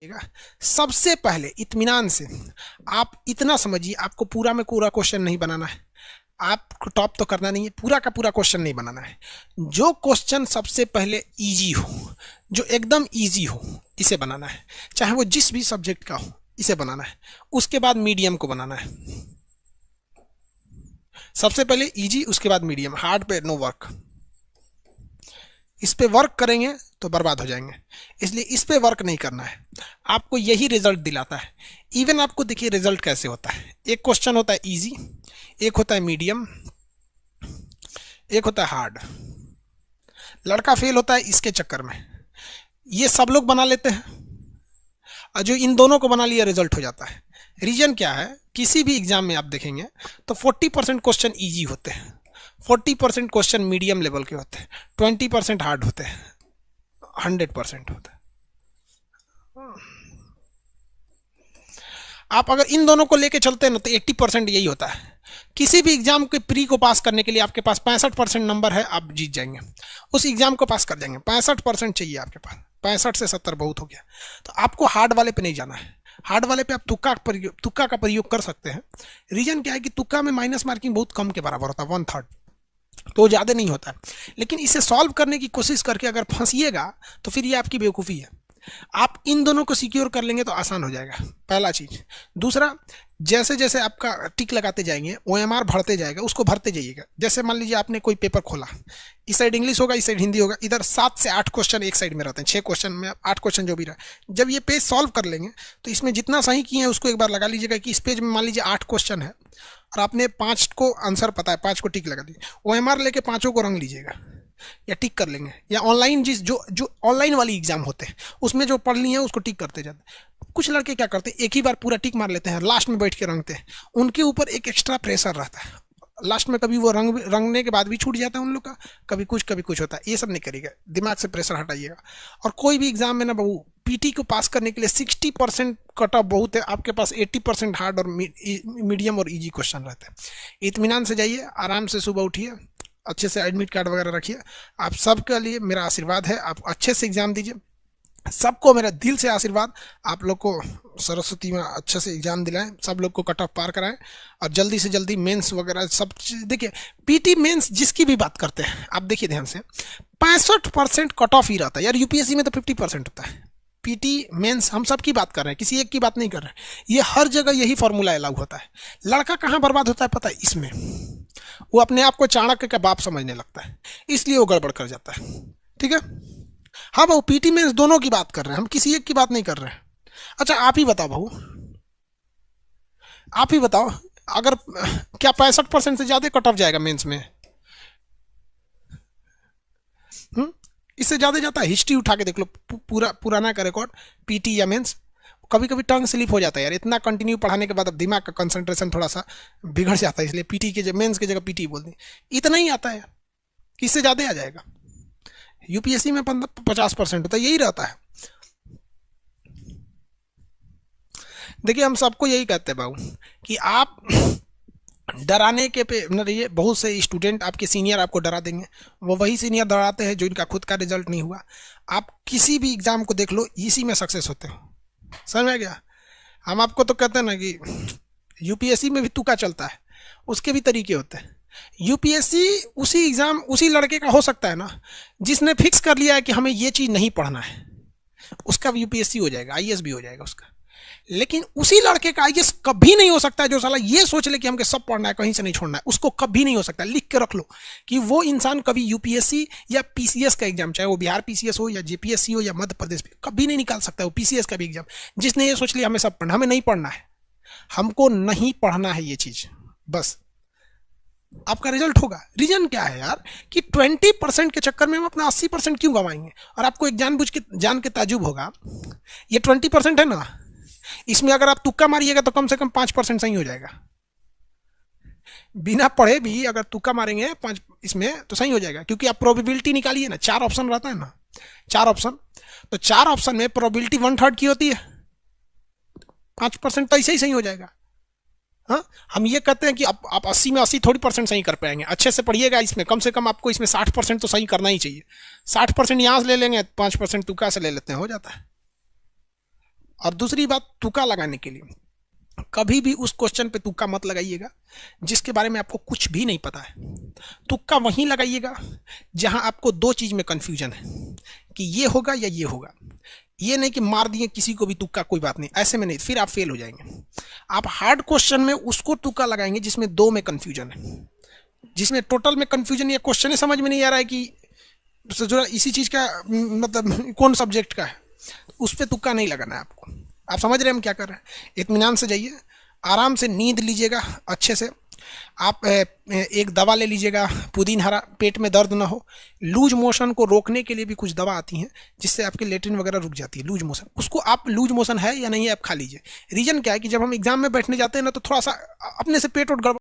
सबसे पहले इत्मीनान से आप इतना समझिए, आपको पूरा में पूरा क्वेश्चन नहीं बनाना है, आपको टॉप तो करना नहीं है, पूरा का पूरा क्वेश्चन नहीं बनाना है। जो क्वेश्चन सबसे पहले इजी हो, जो एकदम इजी हो, इसे बनाना है, चाहे वो जिस भी सब्जेक्ट का हो, इसे बनाना है। उसके बाद मीडियम को बनाना है। सबसे पहले इजी, उसके बाद मीडियम। हार्ड पे नो वर्क। इस पे वर्क करेंगे तो बर्बाद हो जाएंगे, इसलिए इस पे वर्क नहीं करना है। आपको यही रिजल्ट दिलाता है। इवन आपको देखिए रिजल्ट कैसे होता है। एक क्वेश्चन होता है इजी, एक होता है मीडियम, एक होता है हार्ड। लड़का फेल होता है इसके चक्कर में। ये सब लोग बना लेते हैं, और जो इन दोनों को बना लिया रिजल्ट हो जाता है। रीजन क्या है, किसी भी एग्जाम में आप देखेंगे तो 40% क्वेश्चन ईजी होते हैं, 40% क्वेश्चन मीडियम लेवल के होते हैं, 20% हार्ड होते हैं, 100% होते हैं। आप अगर इन दोनों को लेके चलते हैं ना तो 80% यही होता है। किसी भी एग्जाम के प्री को पास करने के लिए आपके पास 65% नंबर है, आप जीत जाएंगे, उस एग्जाम को पास कर जाएंगे। 65% चाहिए आपके पास, 65 से 70 बहुत हो गया। तो आपको हार्ड वाले पे नहीं जाना है। हार्ड वाले पे आप तुक्का का प्रयोग कर सकते हैं। रीजन क्या है कि तुक्का में माइनस मार्किंग बहुत कम के बराबर होता है, 1/3, तो ज़्यादा नहीं होता है। लेकिन इसे सॉल्व करने की कोशिश करके अगर फंसिएगा तो फिर ये आपकी बेवकूफ़ी है। आप इन दोनों को सिक्योर कर लेंगे तो आसान हो जाएगा, पहला चीज। दूसरा, जैसे जैसे आपका टिक लगाते जाएंगे, ओएमआर भरते जाएगा, उसको भरते जाइएगा। जैसे मान लीजिए आपने कोई पेपर खोला, इस साइड इंग्लिश होगा, इस साइड हिंदी होगा, इधर 7 से 8 क्वेश्चन एक साइड में रहते हैं, 6 क्वेश्चन में 8 क्वेश्चन जो भी रहा। जब ये पेज सॉल्व कर लेंगे तो इसमें जितना सही किए हैं उसको एक बार लगा लीजिएगा कि इस पेज में मान लीजिए 8 क्वेश्चन है और आपने 5 को आंसर पता है, 5 को टिक लगा दिए। ओएमआर लेके 5 को रंग लीजिएगा या टिक कर लेंगे। या ऑनलाइन जो ऑनलाइन वाली एग्जाम होते हैं उसमें जो पढ़ ली है उसको टिक करते जाते हैं। कुछ लड़के क्या करते हैं, एक ही बार पूरा टिक मार लेते हैं, लास्ट में बैठ के रंगते हैं। उनके ऊपर एक एक्स्ट्रा प्रेशर रहता है, लास्ट में कभी वो रंगने के बाद भी छूट जाता है उन लोग का, कभी कुछ होता है। ये सब नहीं करिएगा, दिमाग से प्रेशर हटाइएगा। और कोई भी एग्जाम में ना बहू, पीटी को पास करने के लिए 60% कट ऑफ बहुत है, आपके पास 80% हार्ड और मीडियम और इजी क्वेश्चन रहते हैं। इत्मीनान से जाइए, आराम से सुबह उठिए, अच्छे से एडमिट कार्ड वगैरह रखिए। आप सबके लिए मेरा आशीर्वाद है, आप अच्छे से एग्जाम दीजिए। सबको मेरा दिल से आशीर्वाद, आप लोग को सरस्वती में अच्छे से एग्जाम दिलाएं, सब लोग को कट ऑफ पार कराएं, और जल्दी से जल्दी मेंस वगैरह सब चीज। देखिए पीटी मेंस जिसकी भी बात करते हैं आप देखिए ध्यान से, 65% कट ऑफ ही रहता है यार। यूपीएससी में तो 50% होता है। पीटी मेंस हम सब की बात कर रहे हैं, किसी एक की बात नहीं कर रहे हैं। ये हर जगह यही फॉर्मूला अलाउ होता है। लड़का कहाँ बर्बाद होता है पता है, इसमें। वो अपने आप को चाणक्य का बाप समझने लगता है, इसलिए वो गड़बड़ कर जाता है। ठीक है, हाँ बहू, पीटी मेंस दोनों की बात कर रहे हैं हम, किसी एक की बात नहीं कर रहे हैं। अच्छा आप ही बताओ बहू, आप ही बताओ, अगर क्या 65% से ज्यादा कट ऑफ जाएगा मेंस में? इससे ज्यादा जाता है? हिस्ट्री उठा के देख लो, पूरा पुराना का रिकॉर्ड, पीटी या मेंस। कभी कभी टंग स्लिप हो जाता है यार, इतना कंटिन्यू पढ़ाने के बाद अब दिमाग का कंसंट्रेशन थोड़ा सा बिगड़ जाता है, इसलिए पीटी के मेंस की जगह पीटी बोल दी। इतना ही आता है, किससे ज्यादा आ जाएगा? यूपीएससी में 50% होता है, यही रहता है। देखिए हम सबको यही कहते हैं बाबू कि आप डराने के पे न रहिए। बहुत से स्टूडेंट आपके सीनियर आपको डरा देंगे, वो वही सीनियर डराते हैं जो इनका खुद का रिजल्ट नहीं हुआ। आप किसी भी एग्जाम को देख लो, इसी में सक्सेस होते हो, समझ में गया? हम आपको तो कहते हैं ना कि यूपीएससी में भी तुक्का चलता है, उसके भी तरीके होते हैं। यूपीएससी उसी एग्जाम उसी लड़के का हो सकता है ना जिसने फिक्स कर लिया है कि हमें ये चीज नहीं पढ़ना है, उसका यूपीएससी हो जाएगा, आईएएस भी हो जाएगा उसका। लेकिन उसी लड़के का आईएएस कभी नहीं हो सकता है जो साला ये सोच ले कि हमको सब पढ़ना है, कहीं से नहीं छोड़ना है। उसको कभी नहीं हो सकता। लिख के रख लो कि वो इंसान कभी यूपीएससी या पीसीएस का एग्जाम, चाहे वो बिहार पीसीएस हो या जेपीएससी हो या मध्य प्रदेश, कभी नहीं निकाल सकता वो पीसीएस का भी एग्जाम, जिसने ये सोच लिया हमें सब पढ़ना। हमें नहीं पढ़ना है, हमको नहीं पढ़ना है ये चीज, बस आपका रिजल्ट होगा। रीजन क्या है यार कि 20% के चक्कर में हम अपना 80% क्यों गंवाएंगे? और आपको एक जानबूझ के जान के ताजुब होगा, ये 20% है ना, इसमें अगर आप तुक्का मारिएगा तो कम से कम 5% सही हो जाएगा। बिना पढ़े भी अगर तुक्का मारेंगे 5 इसमें तो सही हो जाएगा, क्योंकि आप प्रोबेबिलिटी निकालिए ना, 4 ऑप्शन रहता है ना, 4 ऑप्शन, तो 4 ऑप्शन में प्रोबेबिलिटी 1/3 की होती है, 5% तो ऐसे ही सही हो जाएगा। हाँ, हम ये कहते हैं कि आप 80 में 80 थोड़ी % सही कर पाएंगे। अच्छे से पढ़िएगा, इसमें कम से कम आपको इसमें 60% तो सही करना ही चाहिए। 60% यहाँ से ले लेंगे, 5% तुक्का से ले लेते हैं, हो जाता है। और दूसरी बात, तुक्का लगाने के लिए कभी भी उस क्वेश्चन पे तुक्का मत लगाइएगा जिसके बारे में आपको कुछ भी नहीं पता है। तुक्का वहीं लगाइएगा जहां आपको दो चीज में कंफ्यूजन है कि ये होगा या ये होगा। ये नहीं कि मार दिए किसी को भी तुक्का, कोई बात नहीं, ऐसे में नहीं, फिर आप फेल हो जाएंगे। आप हार्ड क्वेश्चन में उसको तुक्का लगाएंगे जिसमें दो में कंफ्यूजन है, जिसमें टोटल में कंफ्यूजन, या क्वेश्चन समझ में नहीं आ रहा है कि जो इसी चीज का मतलब कौन सब्जेक्ट का है, उस पर तुक्का नहीं लगाना है आपको। आप समझ रहे हैं हम क्या कर रहे हैं? इत्मीनान से जाइए, आराम से नींद लीजिएगा अच्छे से। आप एक दवा ले लीजिएगा पुदीन हरा, पेट में दर्द ना हो। लूज मोशन को रोकने के लिए भी कुछ दवा आती हैं जिससे आपकी लेट्रिन वगैरह रुक जाती है, लूज मोशन। उसको आप, लूज मोशन है या नहीं है, आप खा लीजिए। रीजन क्या है कि जब हम एग्जाम में बैठने जाते हैं ना, तो थोड़ा सा अपने से पेट और गड़बड़